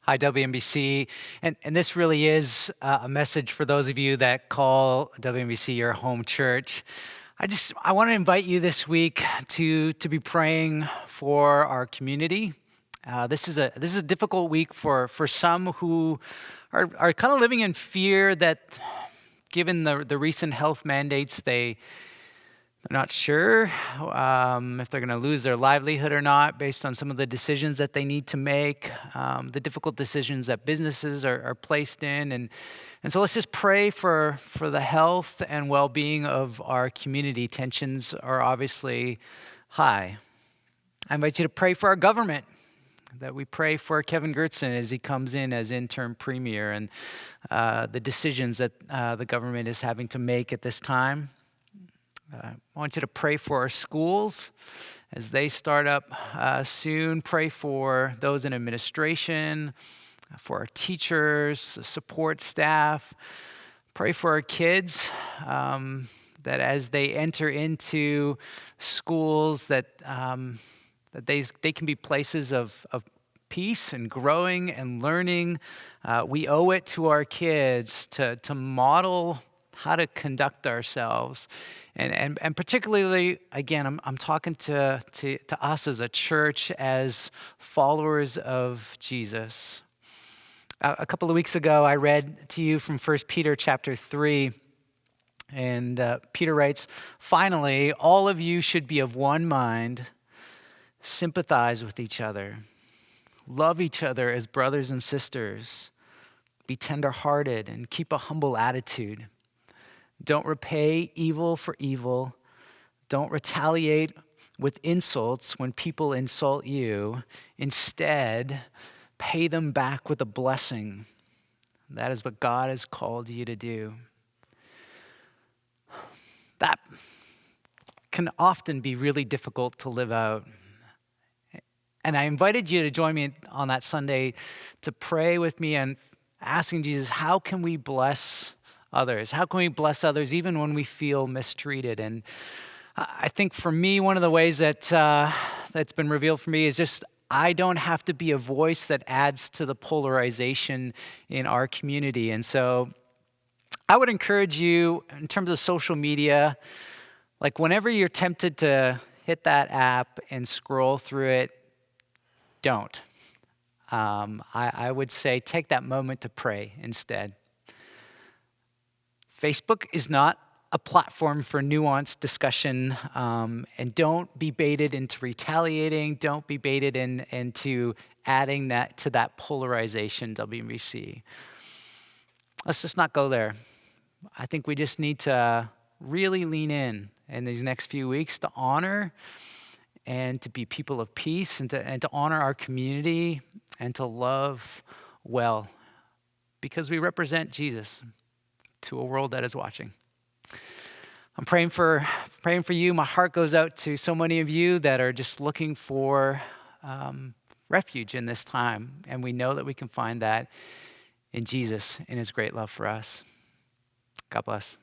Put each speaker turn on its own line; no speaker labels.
Hi, WMBC. And this really is a message for those of you that call WMBC your home church. I want to invite you this week to be praying for our community. This is a difficult week for some who are kind of living in fear that, given the recent health mandates, they're not sure if they're going to lose their livelihood or not based on some of the decisions that they need to make, the difficult decisions that businesses are placed in. And so let's just pray for the health and well-being of our community. Tensions are obviously high. I invite you to pray for our government, that we pray for Kevin Gertson as he comes in as interim premier and the decisions that the government is having to make at this time. I want you to pray for our schools as they start up soon. Pray for those in administration, for our teachers, support staff. Pray for our kids that as they enter into schools that they can be places of peace and growing and learning. We owe it to our kids to model how to conduct ourselves. And particularly, again, I'm talking to us as a church, as followers of Jesus. A couple of weeks ago, I read to you from 1 Peter chapter 3, and Peter writes, "Finally, all of you should be of one mind, sympathize with each other, love each other as brothers and sisters, be tender-hearted, and keep a humble attitude. Don't repay evil for evil. Don't retaliate with insults when people insult you. Instead, pay them back with a blessing. That is what God has called you to do." That can often be really difficult to live out. And I invited you to join me on that Sunday to pray with me and asking Jesus, how can we bless others? How can we bless others even when we feel mistreated? And I think for me, one of the ways that's been revealed for me is just I don't have to be a voice that adds to the polarization in our community. And so I would encourage you, in terms of social media, like whenever you're tempted to hit that app and scroll through it, don't. I would say take that moment to pray instead. Facebook is not a platform for nuanced discussion, and don't be baited into retaliating. Don't be baited into adding that to that polarization, WMBC. Let's just not go there. I think we just need to really lean in these next few weeks to honor and to be people of peace and to honor our community and to love well, because we represent Jesus to a world that is watching. I'm praying for you. My heart goes out to so many of you that are just looking for refuge in this time, and we know that we can find that in Jesus, in his great love for us. God bless.